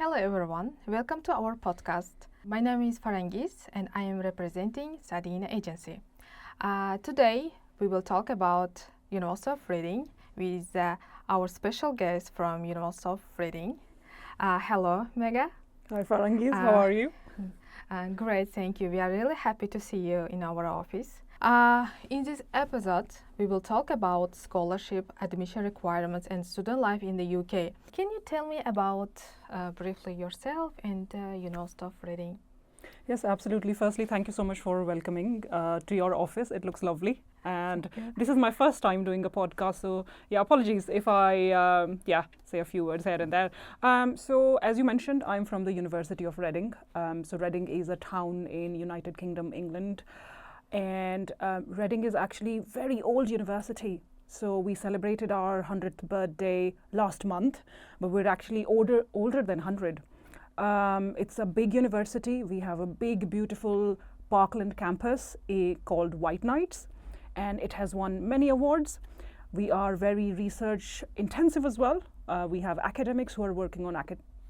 Hello everyone, welcome to our podcast. My name is Farangis and I am representing StudyIn agency. Today we will talk about University of Reading with our special guest from University of Reading. Hello Megha. Hi Farangis, how are you? Great, thank you. We are really happy to see you in our office. In this episode, we will talk about scholarship, admission requirements, and student life in the UK. Can you tell me about briefly yourself and University of Reading? Yes, absolutely. Firstly, thank you so much for welcoming to your office. It looks lovely. And this is my first time doing a podcast, so apologies if I say a few words here and there. So as you mentioned, I'm from the University of Reading. So Reading is a town in United Kingdom, England. And Reading is actually very old university. So we celebrated our 100th birthday last month, but we're actually older than 100. It's a big university. We have a big, beautiful Parkland campus called White Knights, and it has won many awards. We are very research intensive as well. We have academics who are working on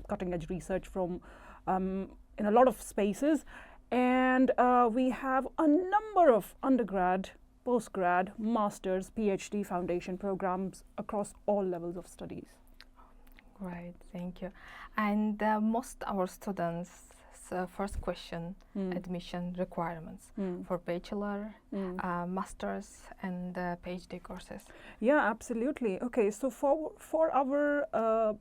cutting edge research from in a lot of spaces. And we have a number of undergrad, postgrad, master's, PhD foundation programs across all levels of studies. Great, thank you. And most our students' first question, admission requirements for bachelor, master's, and PhD courses. Yeah, absolutely. Okay, so for our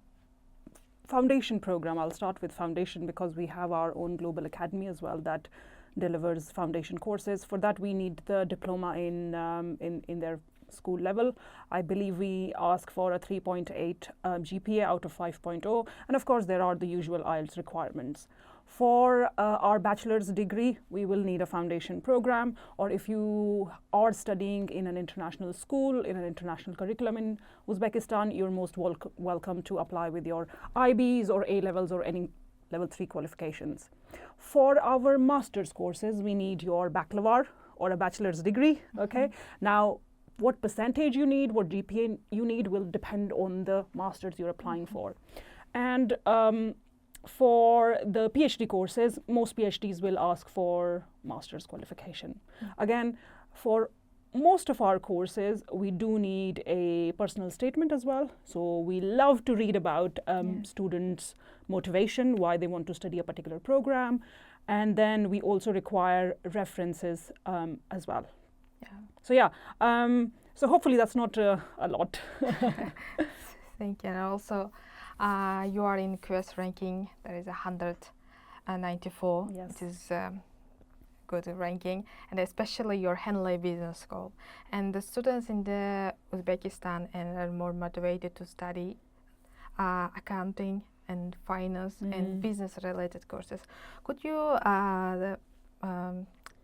foundation program, I'll start with foundation because we have our own global academy as well that delivers foundation courses. For that, we need the diploma in their school level. I believe we ask for a 3.8 GPA out of 5.0, and of course there are the usual IELTS requirements. For our bachelor's degree, we will need a foundation program, or if you are studying in an international school, in an international curriculum in Uzbekistan, you're most welcome to apply with your IBs or A-levels or any level 3 qualifications. For our master's courses, we need your baccalaureate or a bachelor's degree, okay? Now, what percentage you need, what GPA you need will depend on the master's you're applying for. And for the PhD courses, most PhDs will ask for master's qualification. Again, for most of our courses, we do need a personal statement as well. So we love to read about students' motivation, why they want to study a particular program. And then we also require references as well. So so hopefully that's not a lot. Thank you. And also, you are in QS ranking. There is 194. Yes. It is good ranking, and especially your Henley Business School. And the students in the Uzbekistan are more motivated to study accounting and finance and business-related courses. Could you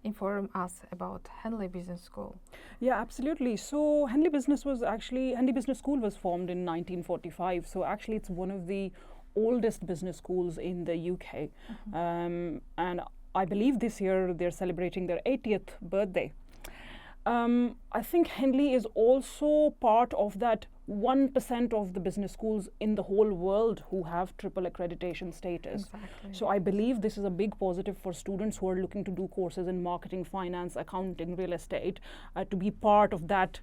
inform us about Henley Business School? Yeah, absolutely. So Henley Business School was formed in 1945. So actually it's one of the oldest business schools in the UK. And I believe this year they're celebrating their 80th birthday. I think Henley is also part of that 1% of the business schools in the whole world who have triple accreditation status. Exactly. So I believe this is a big positive for students who are looking to do courses in marketing, finance, accounting, real estate, to be part of that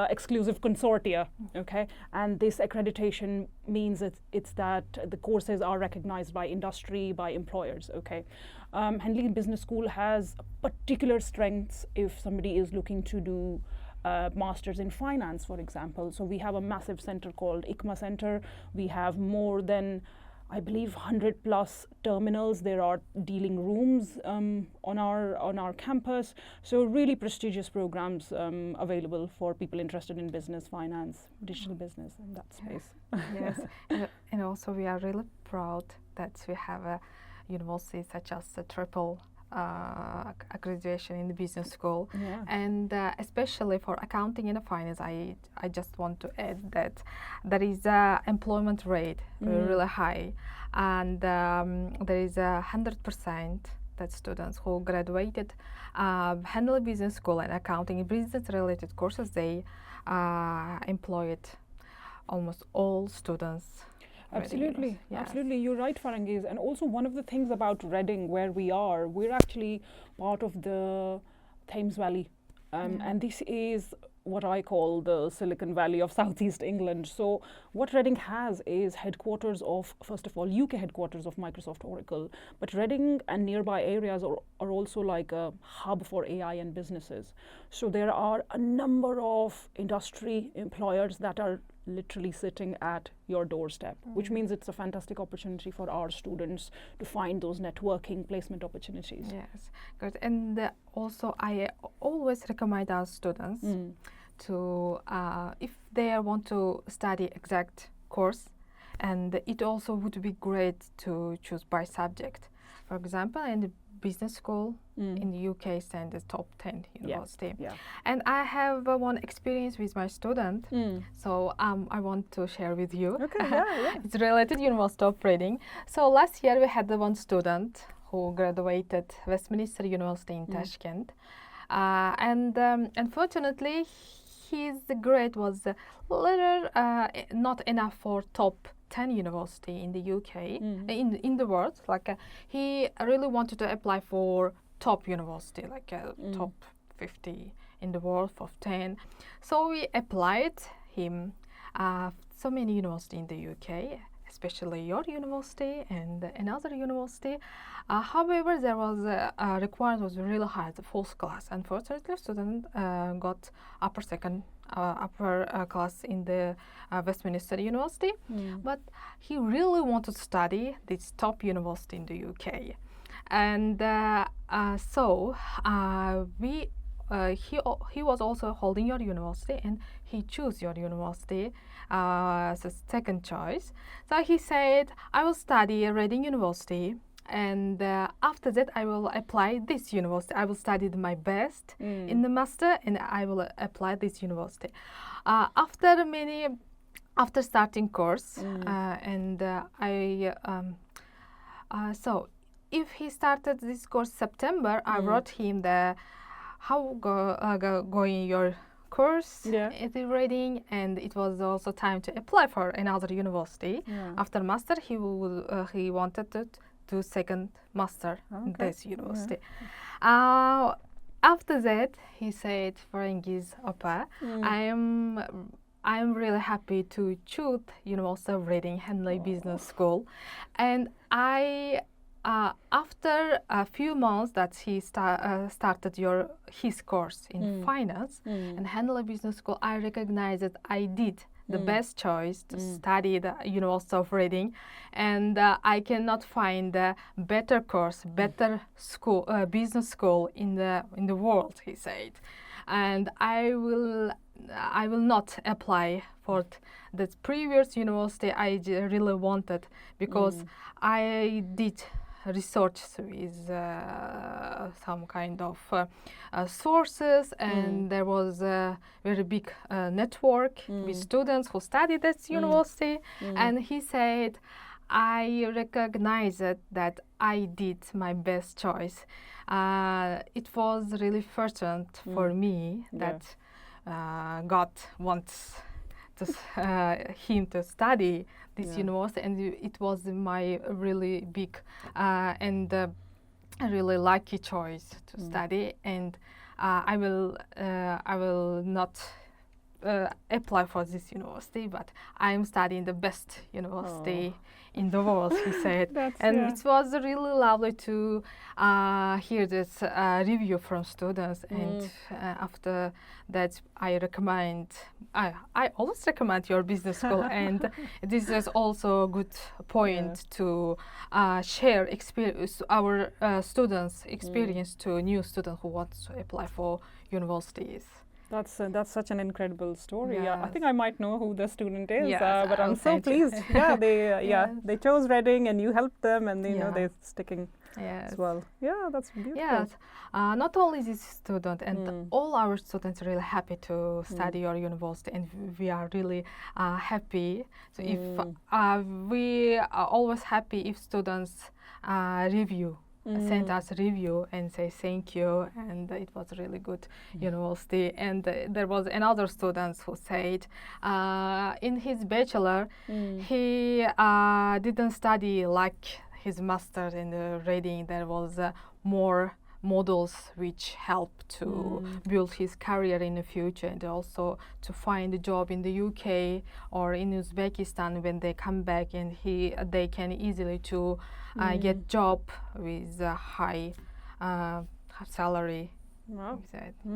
exclusive consortia, okay? And this accreditation means it's that the courses are recognized by industry, by employers, okay? Henley Business School has particular strengths if somebody is looking to do masters in finance, for example. So we have a massive center called ICMA Center. We have more than, I believe, 100 plus terminals. There are dealing rooms on our campus. So really prestigious programs available for people interested in business, finance, digital business in that space. Yes, and also we are really proud that we have a university such as the triple accreditation in the business school, and especially for accounting and finance, I just want to add that there is a employment rate really high, and there is 100% that students who graduated Henley Business School and accounting and business related courses, they employed almost all students Absolutely, absolutely. You're right, Farangiz. And also one of the things about Reading, where we are, we're actually part of the Thames Valley. And this is what I call the Silicon Valley of Southeast England. So what Reading has is headquarters of, first of all, UK headquarters of Microsoft Oracle. But Reading and nearby areas are also like a hub for AI and businesses. So there are a number of industry employers that are literally sitting at your doorstep, which means it's a fantastic opportunity for our students to find those networking placement opportunities. Yes, good. And also I always recommend our students to, if they want to study exact course, and it also would be great to choose by subject. For example, in the business school in the UK stands the top 10 university. And I have one experience with my student, so I want to share with you. Okay, It's related University of Reading. So last year we had one student who graduated Westminster University in Tashkent, and unfortunately his grade was a little not enough for top 10 university in the UK, in the world. Like he really wanted to apply for top university, like top 50 in the world of 10. So we applied him so many university in the UK, especially your university and another university. However, there was a requirement was really high, the fourth class. Unfortunately, student got upper class in the Westminster University, but he really wanted to study this top university in the UK, and so he was also holding your university, and he chose your university as a second choice. So he said, I will study at Reading University, and after that I will apply this university. I will study my best in the master, and I will apply this university. After starting course, and so if he started this course September, I wrote him how going your course at the Reading, and it was also time to apply for another university. After master, he wanted to do second master in this university. After that, he said, Farangiz Opa, I am really happy to choose University of Reading Henley Business School, and after a few months that he started his course in finance and Henley Business School, I recognized that I did the best choice to study the University of Reading, and I cannot find a better course, better school, business school in the world, he said. And I will not apply for the previous university I really wanted, because I did research with some kind of sources, and there was a very big network with students who studied at university, and he said, I recognized that I did my best choice. It was really fortunate for me that God wants him to study this university, and it was my really big and really lucky choice to study. And I will not apply for this university, but I am studying the best university in the world, he said. It was really lovely to hear this review from students. And after that, I always recommend your business school, and this is also a good point to share our students' experience to new students who want to apply for universities. That's such an incredible story. I think I might know who the student is, but I'm so pleased. They chose Reading, and you helped them, and they're sticking as well. Yeah, that's beautiful. Yes, not only this student, and all our students are really happy to study your university, and we are really happy. So if we are always happy if students review sent us a review and say thank you, and it was a really good university. And there was another student who said in his bachelor he didn't study like his master in the reading. There was more models which help to build his career in the future, and also to find a job in the UK or in Uzbekistan when they come back, and they can easily to get job with a high salary. Wow.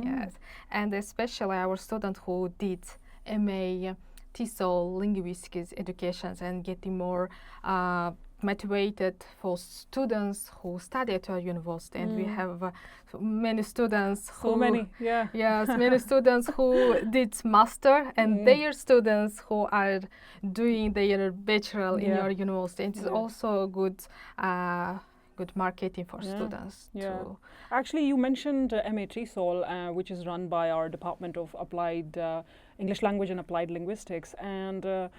Yes, and especially our student who did MA TESOL linguistics educations and getting more motivated for students who study at our university, and we have many students who many students who did master, and their students who are doing their bachelor in your university. It is also good marketing for students too. Actually, you mentioned MA TESOL, which is run by our Department of Applied English Language and Applied Linguistics, and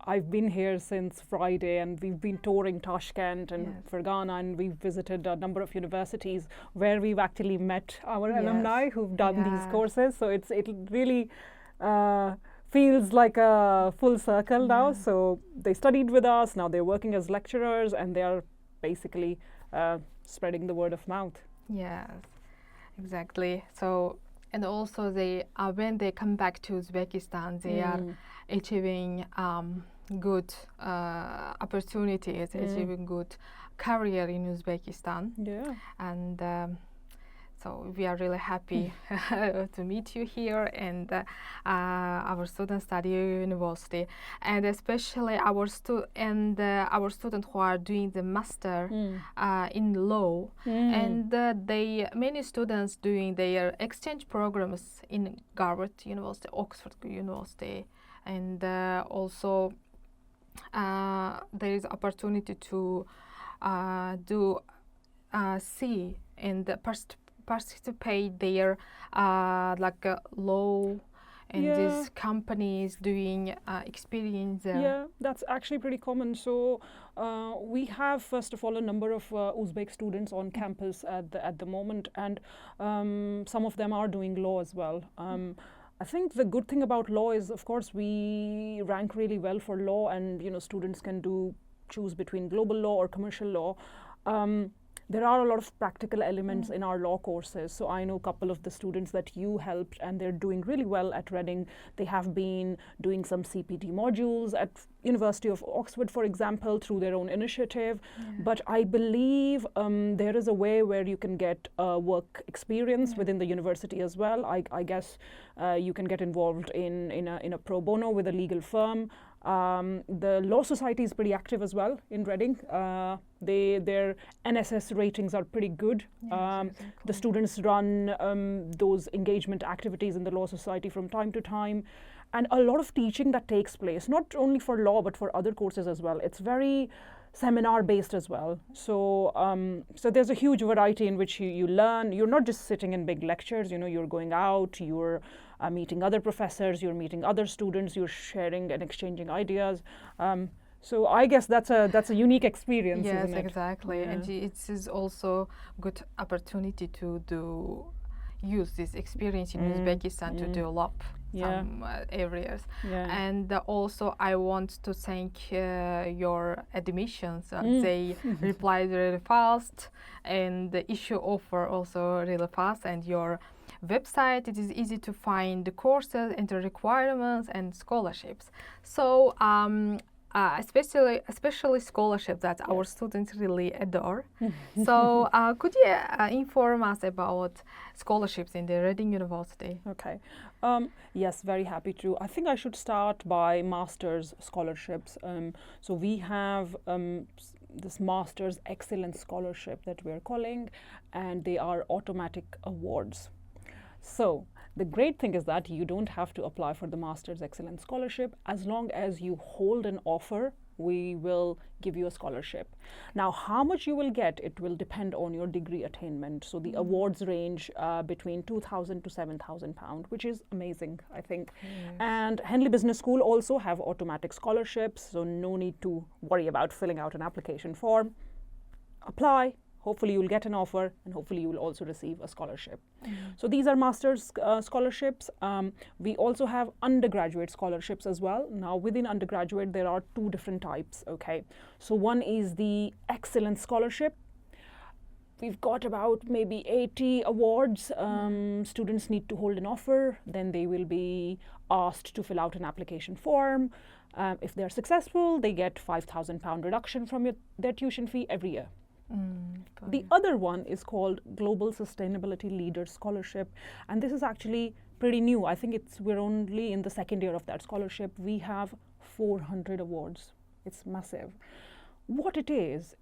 I've been here since Friday, and we've been touring Tashkent and Fergana, and we've visited a number of universities where we've actually met our alumni who've done these courses. So it really feels like a full circle now. So they studied with us, now they're working as lecturers, and they are basically spreading the word of mouth. Yes, exactly. So, and also when they come back to Uzbekistan, they are achieving good opportunities, achieving good career in Uzbekistan. Yeah. And so we are really happy to meet you here, and our students study university, and especially our students who are doing the master in law, and many students doing their exchange programs in Harvard University, Oxford University, and also there is opportunity to see and participate their law and these companies doing experience. Yeah, that's actually pretty common. So we have, first of all, a number of Uzbek students on campus at the moment, and some of them are doing law as well. I think the good thing about law is, of course, we rank really well for law, and students can choose between global law or commercial law. There are a lot of practical elements in our law courses. So I know a couple of the students that you helped, and they're doing really well at Reading. They have been doing some CPT modules at University of Oxford, for example, through their own initiative. But I believe there is a way where you can get work experience within the university as well. I guess you can get involved in a pro bono with a legal firm. The Law Society is pretty active as well in Reading. Their NSS ratings are pretty good. Exactly. The students run those engagement activities in the Law Society from time to time. And a lot of teaching that takes place, not only for law, but for other courses as well. It's very seminar-based as well. So so there's a huge variety in which you learn. You're not just sitting in big lectures, you're going out, you're meeting other professors, you're meeting other students, you're sharing and exchanging ideas. So I guess that's a unique experience, isn't it? Yes, exactly. Yeah. And it is also good opportunity to use this experience in Uzbekistan to develop some areas. And also I want to thank your admissions. They replied really fast, and the issue offer also really fast, and your website, it is easy to find the courses and the requirements and scholarships. So especially scholarship that our students really adore. So could you inform us about scholarships in the Reading University? Okay. Yes, very happy to. I think I should start by master's scholarships. So we have this Master's Excellence Scholarship that we're calling, and they are automatic awards. So the great thing is that you don't have to apply for the Master's Excellence Scholarship. As long as you hold an offer, we will give you a scholarship. Now, how much you will get, it will depend on your degree attainment. So the awards range between £2,000 to £7,000, which is amazing, I think. And Henley Business School also have automatic scholarships, so no need to worry about filling out an application form. apply. Hopefully you'll get an offer, and hopefully you will also receive a scholarship. So these are master's scholarships. We also have undergraduate scholarships as well. Now within undergraduate there are two different types, okay? So one is the excellence scholarship. We've got about maybe 80 awards. Students need to hold an offer, then they will be asked to fill out an application form. If they're successful, they get £5,000 reduction from their tuition fee every year. The other one is called Global Sustainability Leaders Scholarship, and this is actually pretty new. I think we're only in the second year of that scholarship. We have 400 awards. It's massive. What it is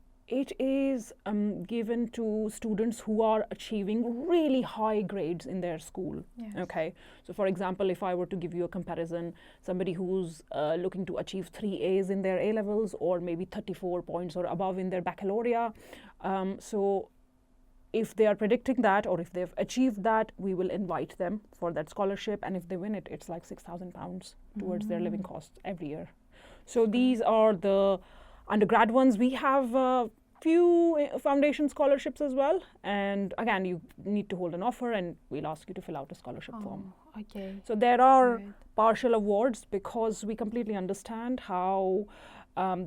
given to students who are achieving really high grades in their school. Yes. Okay, so for example, if I were to give you a comparison, somebody who's looking to achieve 3 A's in their A levels, or maybe 34 points or above in their baccalaureate. So if they are predicting that, or if they've achieved that, we will invite them for that scholarship, and if they win it, it's like £6,000 towards their living costs every year. So these are the undergrad ones. We have a few foundation scholarships as well, and again, you need to hold an offer, and we'll ask you to fill out a scholarship form. Okay. So there are partial awards, because we completely understand how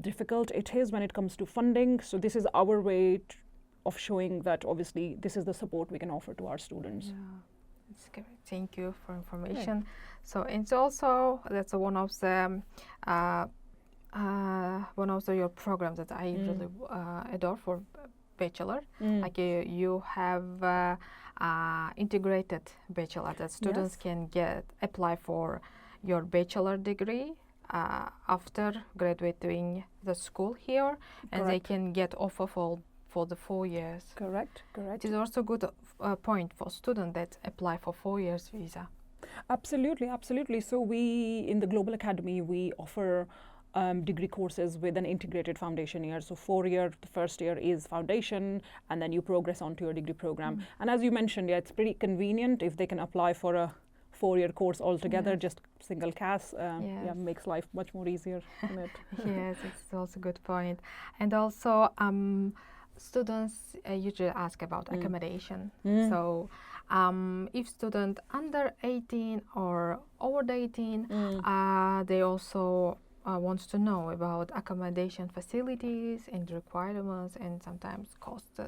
difficult it is when it comes to funding. So this is our way of showing that obviously this is the support we can offer to our students. Yeah, that's great. Thank you for information. So it's also, that's one of the your programs that I really adore for bachelor. Like you have integrated bachelor, that students can apply for your bachelor degree after graduating the school here, and they can get offer for the 4 years. Correct. It is also good point for students that apply for 4 years visa. Absolutely. So we, in the Global Academy, we offer degree courses with an integrated foundation year. So 4 year, the first year is foundation, and then you progress onto your degree program. And as you mentioned, it's pretty convenient if they can apply for a 4-year course altogether, just single CAS. Makes life much more easier, isn't it? Yes, it's also a good point. And also, students usually ask about accommodation. So if student under 18 or over 18, they also wants to know about accommodation facilities and requirements and sometimes costs.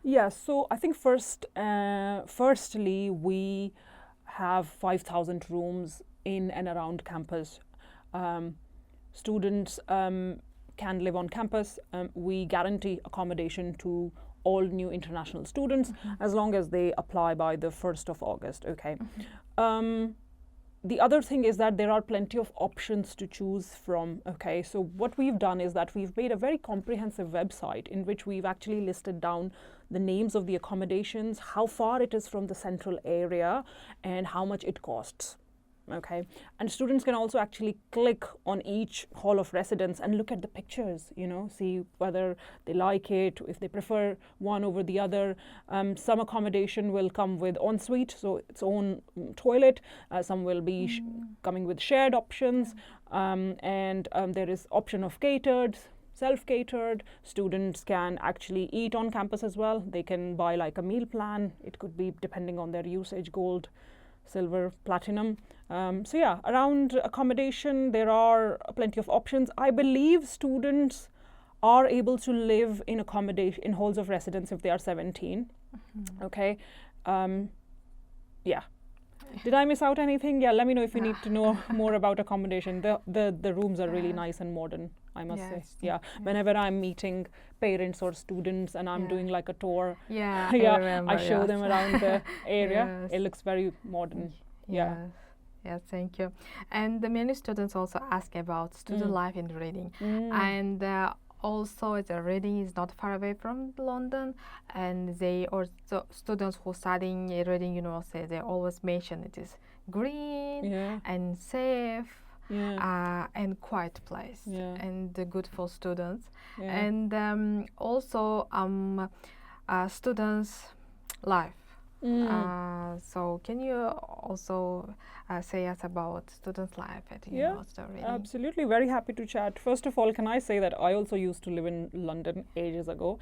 Yes, so I think firstly, we have 5,000 rooms in and around campus. Students can live on campus. We guarantee accommodation to all new international students as long as they apply by the 1st of August, okay? The other thing is that there are plenty of options to choose from, okay? So what we've done is that we've made a very comprehensive website in which we've actually listed down the names of the accommodations, how far it is from the central area, and how much it costs. Okay, and students can also actually click on each hall of residence and look at the pictures, see whether they like it, if they prefer one over the other. Some accommodation will come with ensuite, so its own toilet. Some will be coming with shared options, and there is option of catered, self-catered. Students can actually eat on campus as well. They can buy like a meal plan. It could be depending on their usage, gold, silver, platinum. So yeah, around accommodation, there are plenty of options. I believe students are able to live in accommodation in halls of residence if they are 17. Okay. Yeah. Did I miss out anything? Yeah, let me know if you need to know more about accommodation. The rooms are really nice and modern, I must say. Yeah. Whenever I'm meeting parents or students and I'm doing like a tour, I show them around the area. It looks very modern. Yeah, thank you. And many students also ask about student life in Reading. And also, the Reading is not far away from London, and they also students who studying Reading University, they always mention it is green and safe and quiet place and good for students. And also students' life So can you also say us about student life at university? Yeah, absolutely. Very happy to chat. First of all, can I say that I also used to live in London ages ago.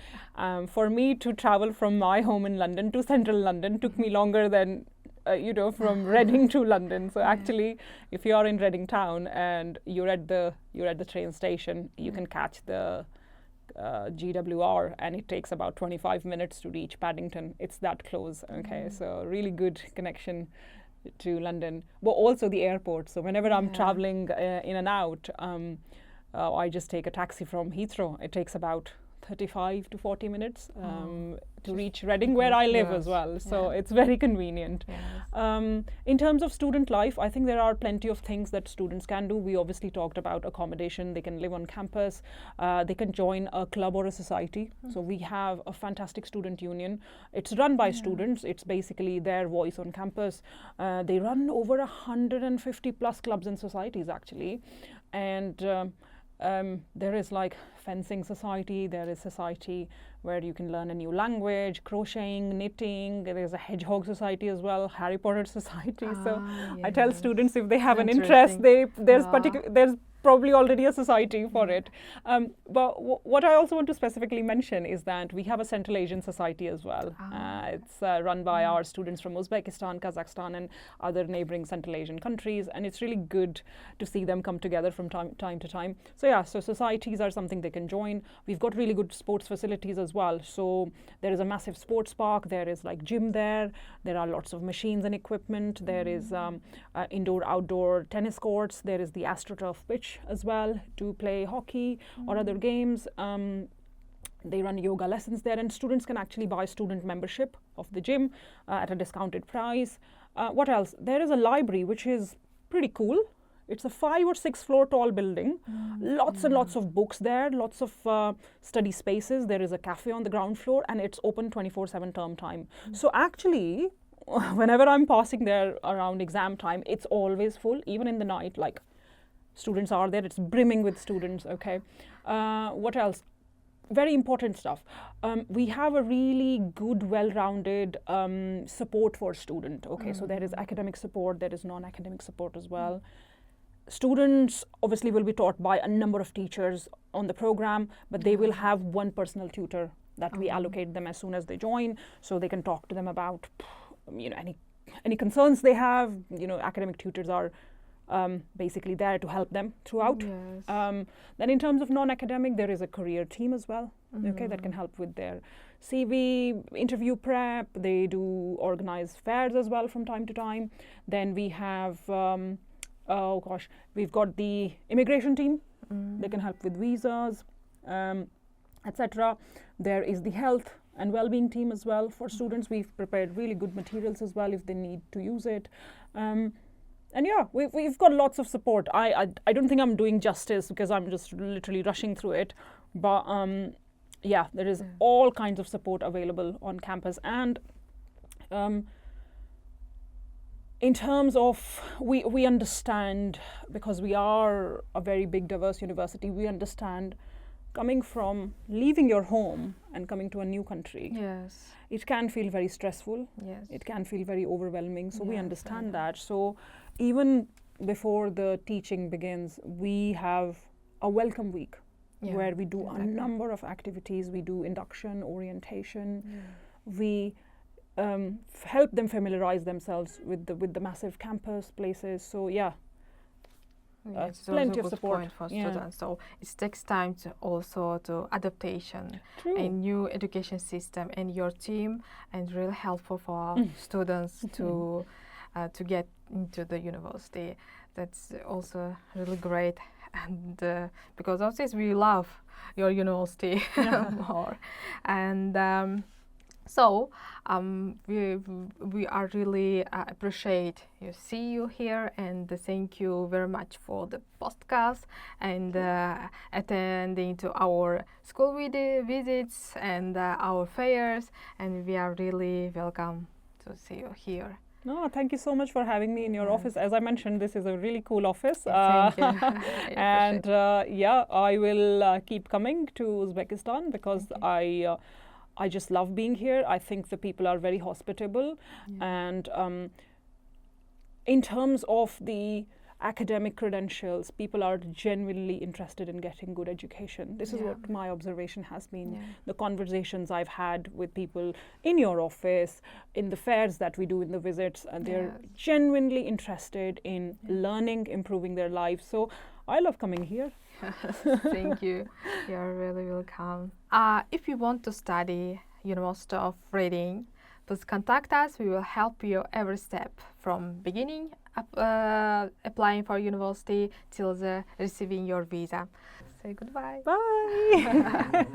For me to travel from my home in London to central London took me longer than from Reading to London. So actually, if you are in Reading town and you're at the train station, you can catch the GWR, and it takes about 25 minutes to reach Paddington. It's that close. Okay, so really good connection to London, but also the airport. So whenever I'm traveling in and out, I just take a taxi from Heathrow. It takes about 35 to 40 minutes to reach Reading, where I live as well. So it's very convenient. In terms of student life, I think there are plenty of things that students can do. We obviously talked about accommodation. They can live on campus. They can join a club or a society. So we have a fantastic student union. It's run by students. It's basically their voice on campus. They run over 150 plus clubs and societies actually. And there is like fencing society, there is society where you can learn a new language, crocheting, knitting. There is a hedgehog society as well, Harry Potter society. So I tell students if they have an interest, there's probably already a society for it. But what I also want to specifically mention is that we have a Central Asian society as well. It's run by our students from Uzbekistan, Kazakhstan, and other neighboring Central Asian countries, and it's really good to see them come together from time to time. So so societies are something they can join. We've got really good sports facilities as well. So there is a massive sports park. There is like gym there. There are lots of machines and equipment. There is indoor-outdoor tennis courts. There is the AstroTurf pitch as well to play hockey or other games. They run yoga lessons there, and students can actually buy student membership of the gym at a discounted price. What else? There is a library which is pretty cool. It's a 5 or 6 floor tall building. Lots and lots of books there, lots of study spaces. There is a cafe on the ground floor, and it's open 24/7 term time. So actually, whenever I'm passing there around exam time, it's always full, even in the night. Like, students are there, it's brimming with students. Okay, what else? Very important stuff. We have a really good, well-rounded support for student. Okay, so there is academic support, there is non-academic support as well. Students obviously will be taught by a number of teachers on the program, but they will have one personal tutor that we allocate them as soon as they join, so they can talk to them about any concerns they have. Academic tutors are basically there to help them throughout. Then in terms of non-academic, there is a career team as well, okay, that can help with their CV, interview prep. They do organize fairs as well from time to time. Then we have we've got the immigration team. They can help with visas, etc. There is the health and well-being team as well for students. We've prepared really good materials as well if they need to use it. And we've got lots of support. I don't think I'm doing justice because I'm just literally rushing through it. But there is all kinds of support available on campus. And in terms of, we understand, because we are a very big, diverse university, we understand coming from leaving your home and coming to a new country. It can feel very stressful. It can feel very overwhelming. So we understand that. So even before the teaching begins, we have a welcome week where we do a number of activities. We do induction, orientation. We help them familiarize themselves with the massive campus places. So it's plenty of support point for students. So it takes time to adaptation and new education system and your team, and really helpful for students to get into the university. That's also really great, and because of this we love your university more. And so we are really appreciate you see you here, and thank you very much for the podcast and attending to our school visits and our fairs, and we are really welcome to see you here. No, thank you so much for having me in your office. As I mentioned, this is a really cool office. Thank you. And I will keep coming to Uzbekistan because I I just love being here. I think the people are very hospitable, and in terms of the academic credentials, people are genuinely interested in getting good education. This is what my observation has been. The conversations I've had with people in your office, in the fairs that we do, in the visits, and they're genuinely interested in learning, improving their lives. So I love coming here. Thank you. You're really welcome. If you want to study University of Reading, please contact us. We will help you every step from beginning applying for university till the receiving your visa. Say goodbye. Bye.